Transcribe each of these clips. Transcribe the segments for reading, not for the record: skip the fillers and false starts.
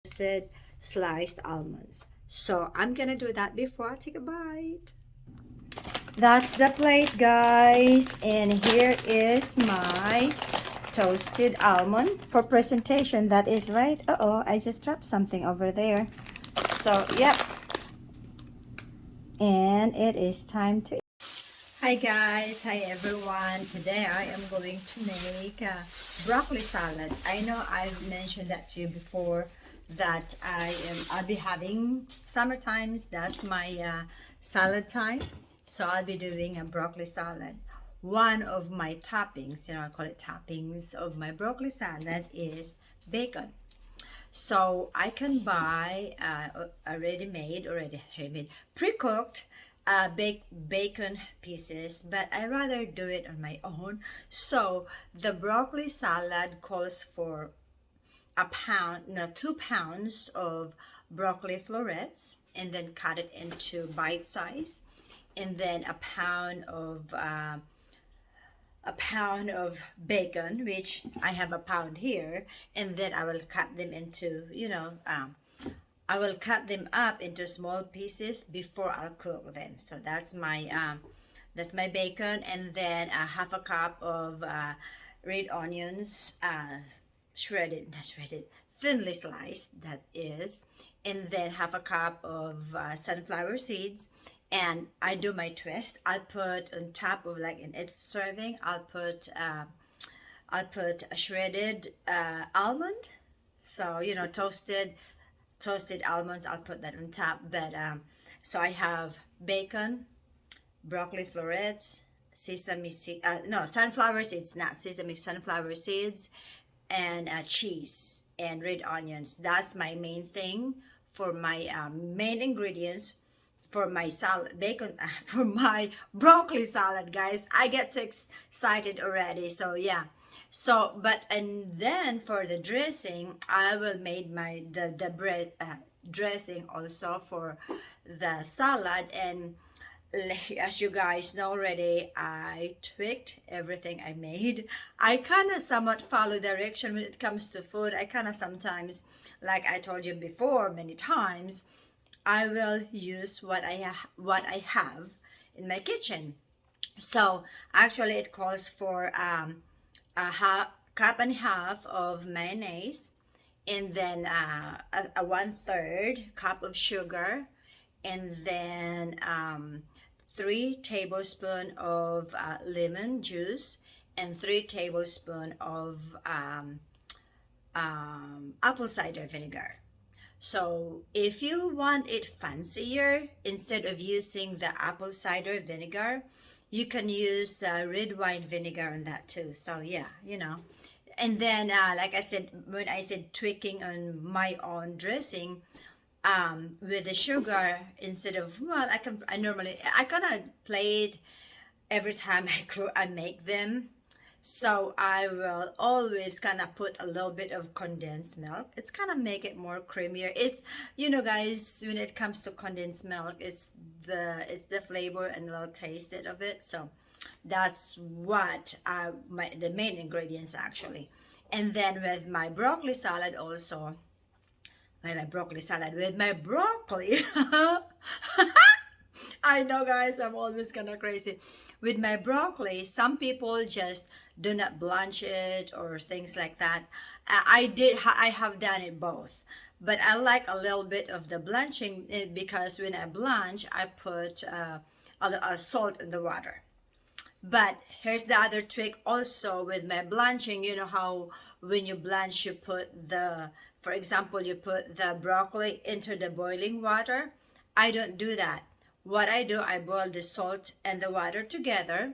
roasted sliced almonds. So I'm gonna do that before I take a bite. That's the plate, guys, and here is my toasted almond for presentation. That is right. Uh-oh, I just dropped something over there. So yep, and it is time to. Hi guys, hi everyone. Today I am going to make a broccoli salad. I know I've mentioned that to you before that I'll be having summer times. That's my salad time. So I'll be doing a broccoli salad. One of my toppings, I call it toppings of my broccoli salad is bacon. So I can buy a ready-made, pre-cooked bacon pieces, but I rather do it on my own. So the broccoli salad calls for a pound, no, 2 pounds of broccoli florets, and then cut it into bite size, and then a pound of bacon, which I have a pound here, and then I will cut them into, I will cut them up into small pieces before I'll cook them. So that's my bacon, and then half a cup of red onions, not shredded, thinly sliced, that is, and then half a cup of sunflower seeds. And I do my twist. I'll put on top of, like, in each serving, I'll put a shredded almond. So toasted almonds. I'll put that on top. But so I have bacon, broccoli florets, sunflower seeds, not sesame, sunflower seeds, and cheese and red onions. That's my main thing for my main ingredients for my salad bacon for my broccoli salad, guys. I get so excited already. So yeah. So but and then for the dressing, I will make the bread dressing also for the salad. And as you guys know already, I tweaked everything I made. I kind of somewhat follow direction when it comes to food. I kind of sometimes, like I told you before many times, I will use what I have in my kitchen. So actually, it calls for a cup and a half of mayonnaise, and then a 1/3 cup of sugar, and then 3 tablespoons of lemon juice, and 3 tablespoons of apple cider vinegar. So if you want it fancier, instead of using the apple cider vinegar, you can use red wine vinegar on that too. So yeah, And then, like I said, when I said tweaking on my own dressing, with the sugar, instead of, well, I kind of play it every time I make them. So I will always kind of put a little bit of condensed milk. It's kind of make it more creamier. It's, guys, when it comes to condensed milk, it's the flavor and a little taste of it. So that's what the main ingredients actually. And then with my broccoli salad also, with my broccoli. I know, guys, I'm always kind of crazy. With my broccoli, some people just do not blanch it or things like that. I have done it both. But I like a little bit of the blanching because when I blanch, I put a salt in the water. But here's the other trick also with my blanching. You know how when you blanch, for example, you put the broccoli into the boiling water. I don't do that. What I do, I boil the salt and the water together,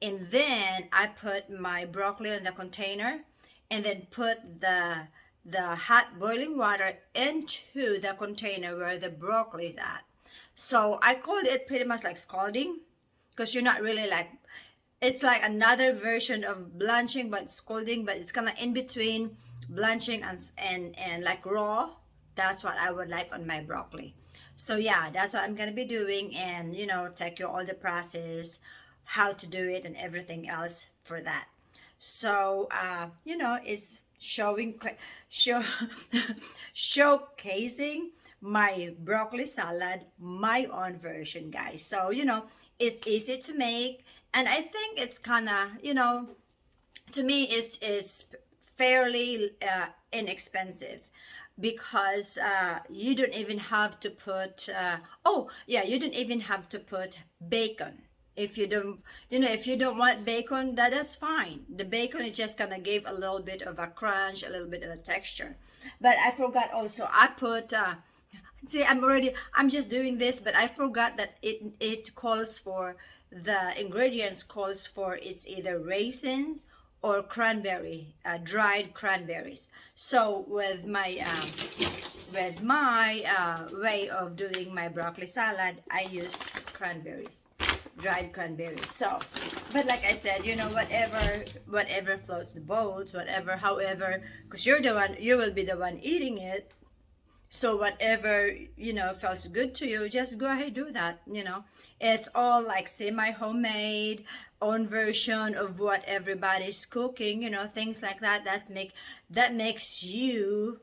and then I put my broccoli in the container, and then put the hot boiling water into the container where the broccoli is at. So I called it pretty much like scalding, because you're not really like, it's like another version of blanching but scalding, but it's kind of in between blanching and like raw. That's what I would like on my broccoli. So yeah, that's what I'm gonna be doing, and take you all the process, how to do it, and everything else for that. So it's showing show showcasing my broccoli salad, my own version, guys. So it's easy to make, and I think it's kind of, to me it's fairly inexpensive, because you don't even have to put oh yeah, you don't even have to put bacon. If you don't, if you don't want bacon, that's fine. The bacon is just gonna give a little bit of a crunch, a little bit of a texture. But I forgot also, I put see, I'm just doing this, but I forgot that it calls for, the ingredients calls for, it's either raisins or cranberry, dried cranberries. So with my way of doing my broccoli salad, I use cranberries, dried cranberries. So, but like I said, whatever floats the boat, whatever, however, because you will be the one eating it. So whatever, feels good to you, just go ahead, do that. It's all like semi homemade, own version of what everybody's cooking, things like that. That makes you,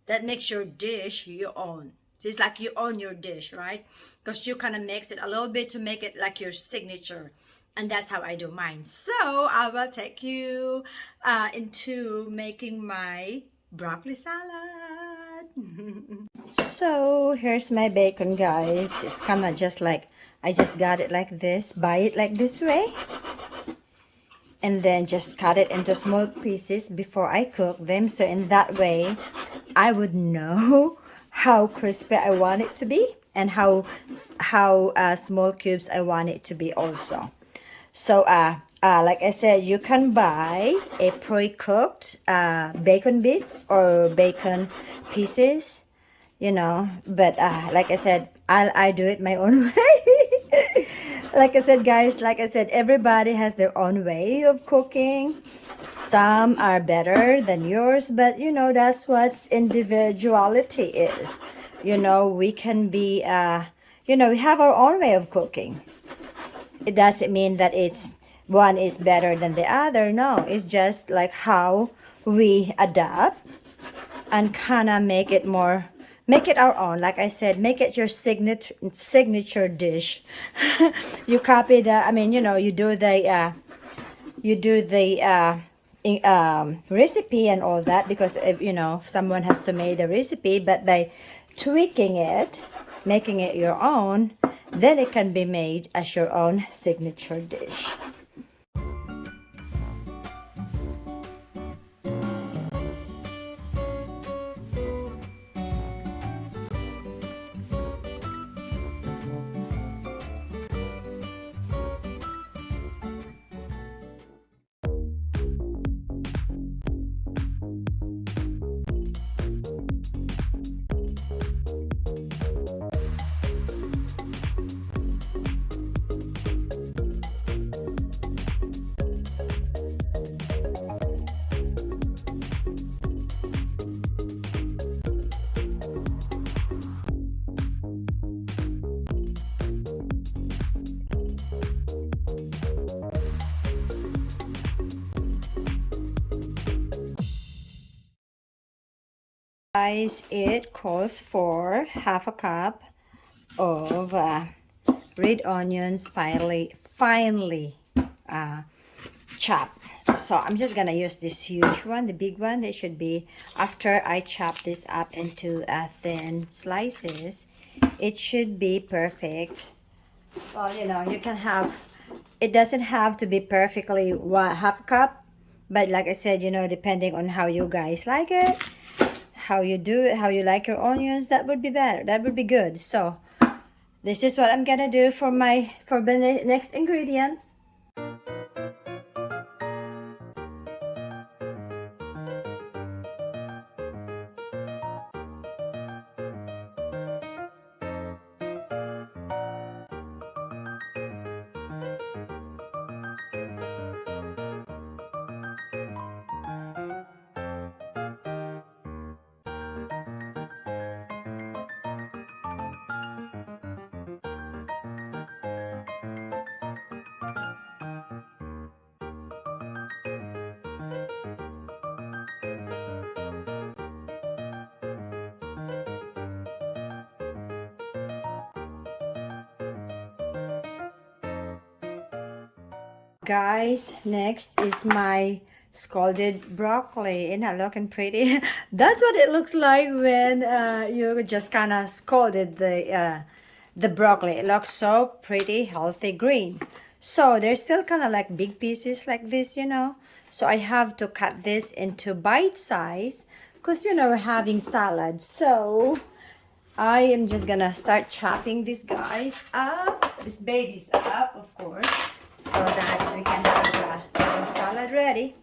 that makes your dish your own. So it's like you own your dish, right? Because you kind of mix it a little bit to make it like your signature. And that's how I do mine. So I will take you into making my broccoli salad. So here's my bacon, guys. It's kind of just like, I just got it like this, buy it like this way, and then just cut it into small pieces before I cook them. So in that way, I would know how crispy I want it to be, and how small cubes I want it to be also. So like I said, you can buy a pre-cooked bacon bits or bacon pieces, but like I said, I do it my own way. Like I said, guys, like I said, everybody has their own way of cooking. Some are better than yours, but that's what individuality is. We can be we have our own way of cooking. It doesn't mean that it's one is better than the other. No, it's just like how we adapt and kind of make it our own. Like I said, make it your signature dish. You copy the, I mean, you do the recipe and all that, because if, someone has to make the recipe, but by tweaking it, making it your own, then it can be made as your own signature dish. Guys, it calls for half a cup of red onions, finely chopped. So I'm just gonna use this huge one, the big one. They should be, after I chop this up into thin slices, it should be perfect. Well, you can have, it doesn't have to be perfectly half a cup, but like I said, depending on how you guys like it, how you do it, how you like your onions, that would be better, that would be good. So this is what I'm gonna do for the next ingredients. Guys, next is my scalded broccoli. Isn't that looking pretty? That's what it looks like when you just kind of scalded the broccoli. It looks so pretty, healthy green. So they're still kind of like big pieces like this, you know. So I have to cut this into bite size because, you know, we're having salad. So I am just gonna start chopping these guys up, these babies up, of course, so that we can have our salad ready.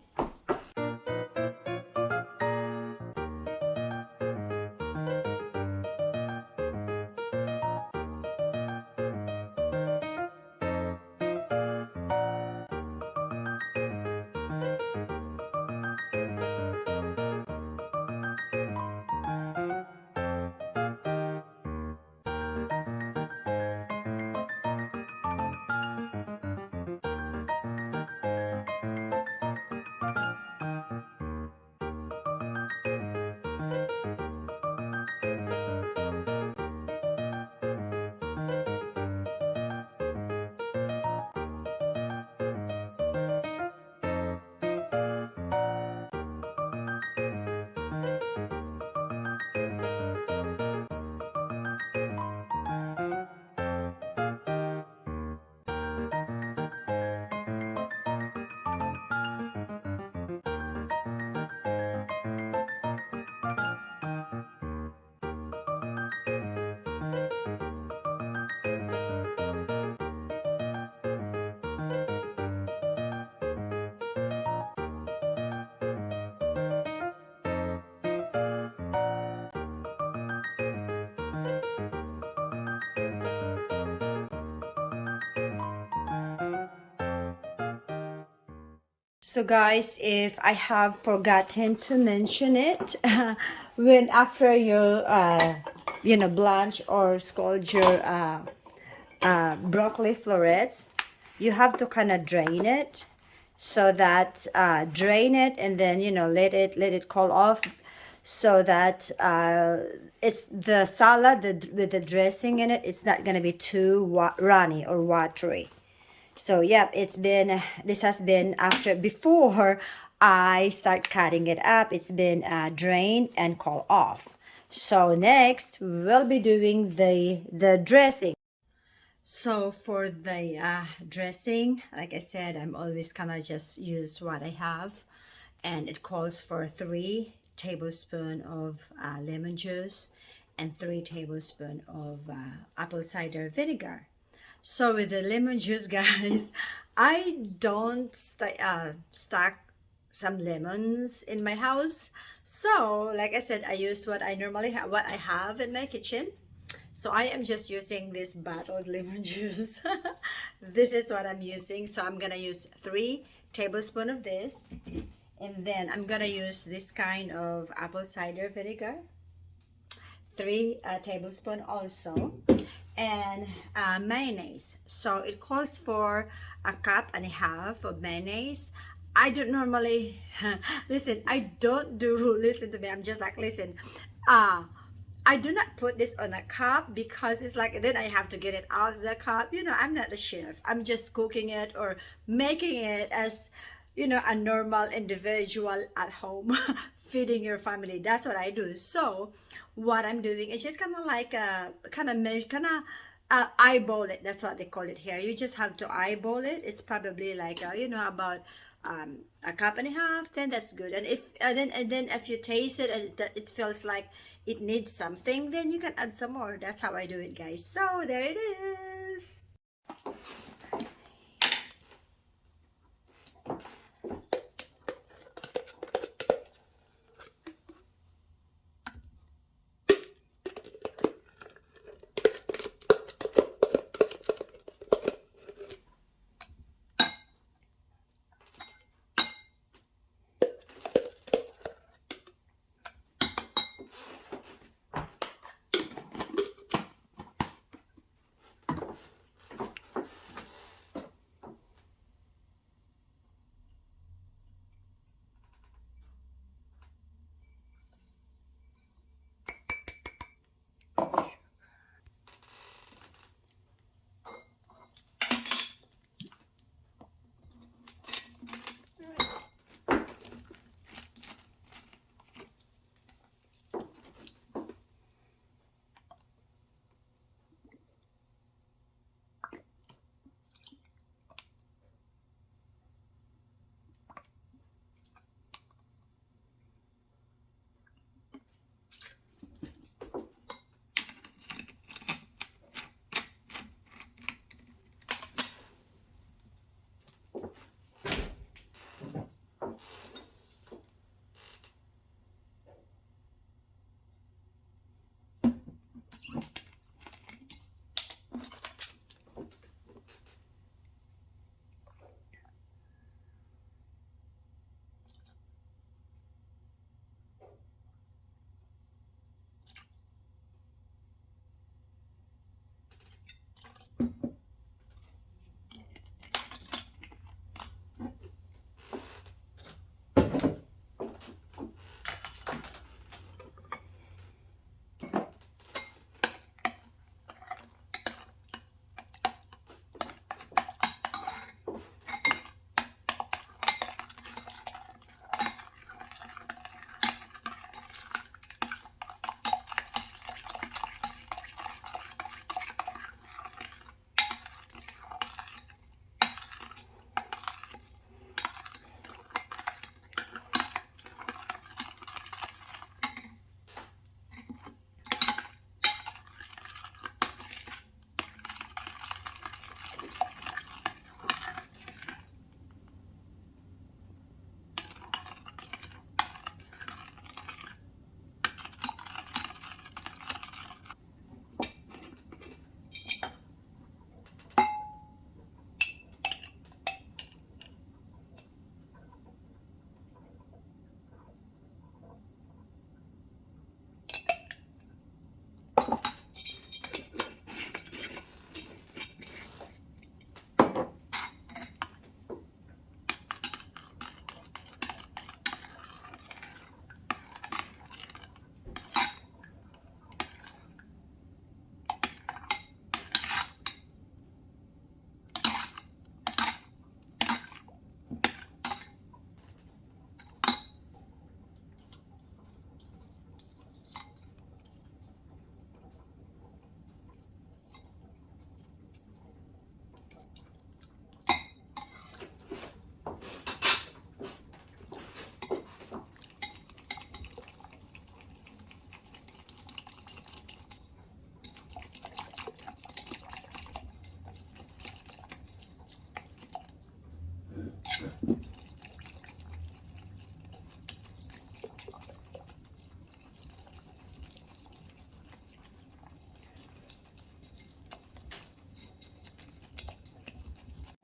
So guys, if I have forgotten to mention it, when after you blanch or scald your broccoli florets, you have to kind of drain it, so that drain it and then let it cool off, so that it's the salad with the dressing in it, it's not gonna be too runny or watery. So yep, this has been after before I start cutting it up. It's been drained and cooled off. So next we'll be doing the dressing. So for the dressing, like I said, I'm always gonna just use what I have, and it calls for 3 tablespoons of lemon juice and 3 tablespoons of apple cider vinegar. So with the lemon juice, guys, I don't stack some lemons in my house. So like I said, I use what I normally have, what I have in my kitchen. So I am just using this bottled lemon juice. This is what I'm using. So I'm gonna use 3 tablespoons of this, and then I'm gonna use this kind of apple cider vinegar, 3 tablespoons also, and mayonnaise. So it calls for 1.5 cups of mayonnaise. I don't normally listen. I don't do listen to me. I'm just like listen. I do not put this on a cup because it's like then I have to get it out of the cup. You know, I'm not a chef. I'm just cooking it or making it as a normal individual at home feeding your family. That's what I do. So what I'm doing is just kind of like eyeball it. That's what they call it here. You just have to eyeball it. It's probably like about 1.5 cups, then that's good. And then if you taste it and it feels like it needs something, then you can add some more. That's how I do it, guys. So there it is.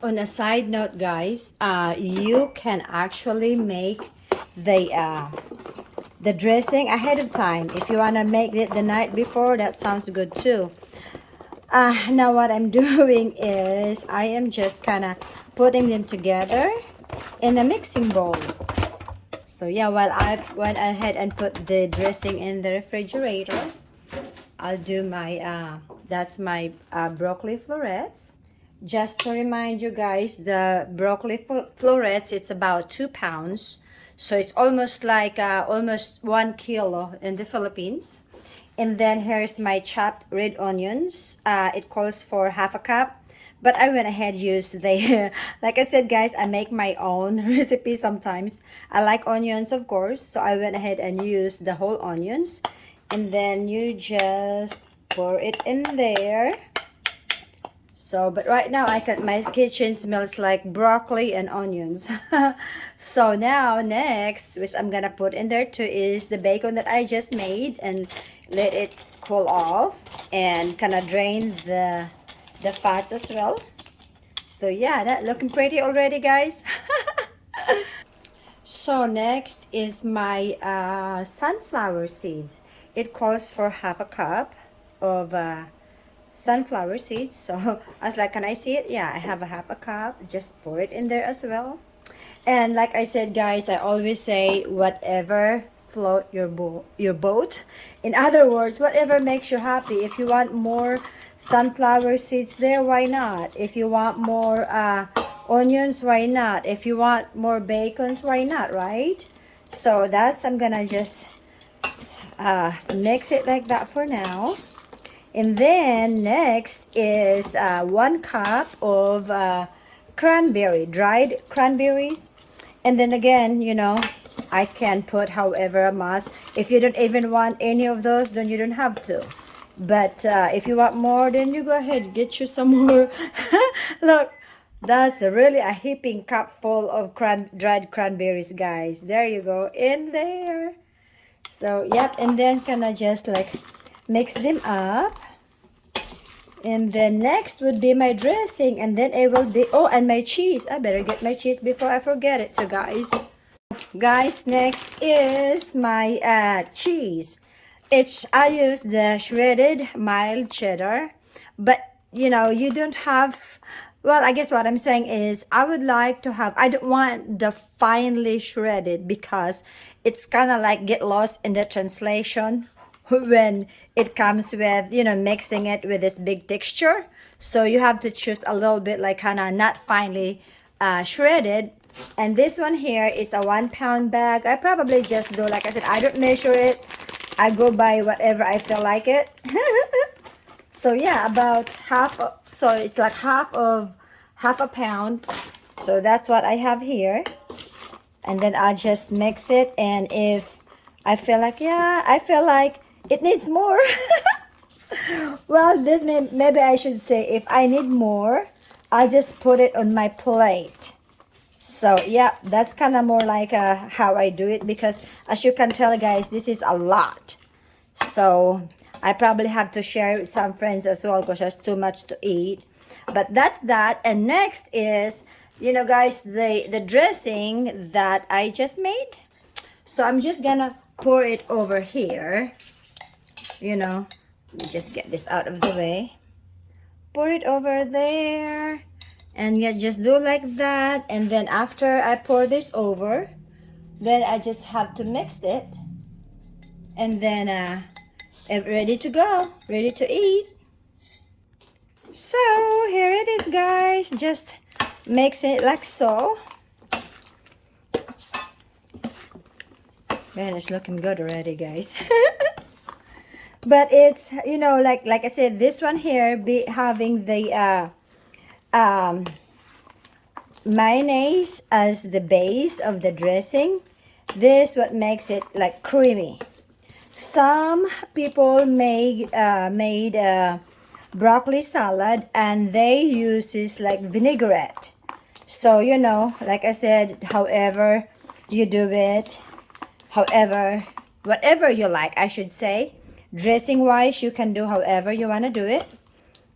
On a side note, guys, you can actually make the dressing ahead of time. If you want to make it the night before, that sounds good too. Now what I'm doing is I am just kind of putting them together in a mixing bowl. So yeah, while I went ahead and put the dressing in the refrigerator, I'll do my that's my broccoli florets. Just to remind you guys, the broccoli florets, it's about 2 pounds. So it's almost like almost 1 kilo in the Philippines. And then here's my chopped red onions. It calls for half a cup. But I went ahead used the, like I said guys, I make my own recipe sometimes. I like onions of course. So I went ahead and used the whole onions. And then you just pour it in there. So, but right now my kitchen smells like broccoli and onions. So now next, which I'm gonna put in there too, is the bacon that I just made and let it cool off and kind of drain the fats as well. So yeah, that looking pretty already, guys. So next is my sunflower seeds. It calls for half a cup of sunflower seeds. So I was like, can I see it? Yeah, I have a half a cup. Just pour it in there as well. And like I said guys, I always say whatever float your boat. In other words, whatever makes you happy. If you want more sunflower seeds there, why not? If you want more onions, why not? If you want more bacons, why not, right? So that's, I'm gonna just mix it like that for now. And then next is 1 cup of dried cranberries. And then again, you know, I can put however amount. If you don't even want any of those, then you don't have to. But if you want more, then you go ahead, get you some more. Look, that's really a heaping cup full of dried cranberries, guys. There you go, in there. So, yep, and then kind of just like mix them up. And then next would be my dressing, and then it will be, oh, and my cheese. I better get my cheese before I forget it, too, guys. Guys, next is my cheese. I use the shredded mild cheddar, but you know, you don't have, well, I guess what I'm saying is I would like to have, I don't want the finely shredded because it's kind of like get lost in the translation when it comes with, you know, mixing it with this big texture. So you have to choose a little bit like kind of not finely shredded. And this one here is a 1 pound bag. I probably just do, like I said, I don't measure it. I go by whatever I feel like it. So yeah, about so it's like half a pound. So that's what I have here. And then I'll just mix it. And if I feel like, yeah, I feel like it needs more. Well, maybe I should say if I need more, I'll just put it on my plate. So yeah, that's kind of more like how I do it, because as you can tell guys, this is a lot. So I probably have to share with some friends as well because there's too much to eat. But that's that. And next is, you know guys, the dressing that I just made. So I'm just gonna pour it over here. You know, let me just get this out of the way. Pour it over there. And yeah, just do like that. And then after I pour this over, then I just have to mix it. And then ready to go, ready to eat. So here it is guys. Just mix it like so. Man, it's looking good already guys. But it's, you know, like I said, this one here be having the mayonnaise as the base of the dressing. This what makes it like creamy. Some people made broccoli salad and they use this like vinaigrette. So you know, like I said, however you do it, whatever you like, I should say. Dressing wise, you can do however you want to do it.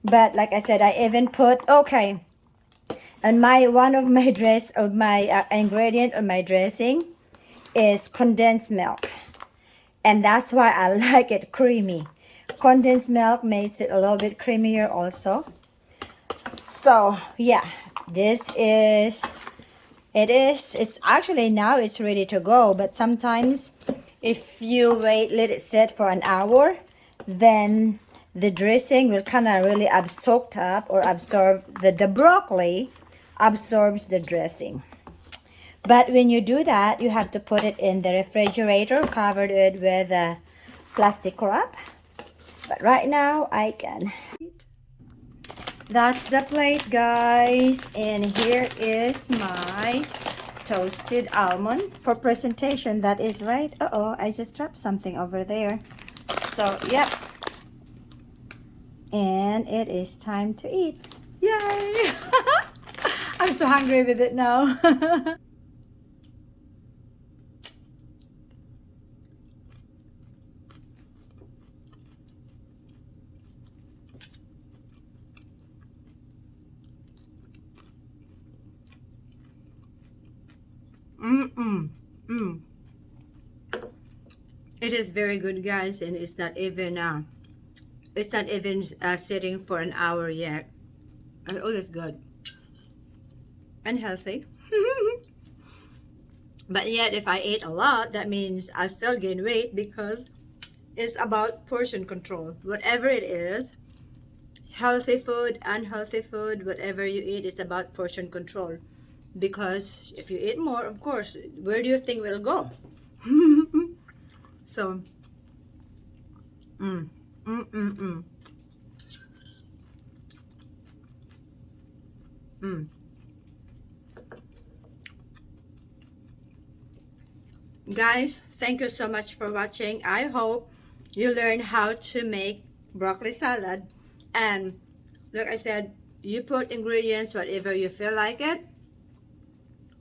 But like I said, I even put, okay, And my one of my dress of my ingredient of my dressing is condensed milk, and that's why I like it creamy. Condensed milk makes it a little bit creamier also. So yeah, this is it's actually now it's ready to go, but sometimes if you let it sit for an hour, then the dressing will kind of really soaked up or absorb the broccoli absorbs the dressing. But when you do that, you have to put it in the refrigerator, covered it with a plastic wrap. But right now I can. That's the plate, guys, and here is my toasted almond for presentation. That is right. Uh-oh, I just dropped something over there. So yep, and it is time to eat. Yay! I'm so hungry with it now. Mm. It is very good, guys, and it's not even sitting for an hour yet. Oh, that's good and healthy. But yet, if I ate a lot, that means I still gain weight because it's about portion control. Whatever it is, healthy food, unhealthy food, whatever you eat, it's about portion control. Because if you eat more, of course, where do you think we'll go? So, mm, mm, mm, mm, mm. Guys, thank you so much for watching. I hope you learn how to make broccoli salad. And like I said, you put ingredients whatever you feel like it,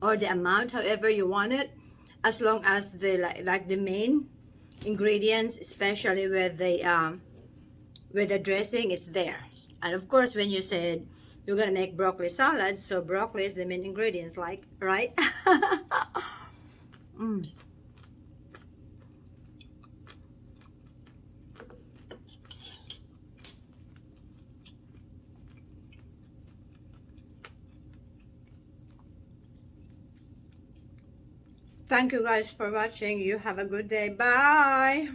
or the amount however you want it, as long as the like the main ingredients, especially with the dressing, it's there. And of course, when you said you're gonna make broccoli salad, so broccoli is the main ingredients, like, right? Mm. Thank you guys for watching. You have a good day. Bye.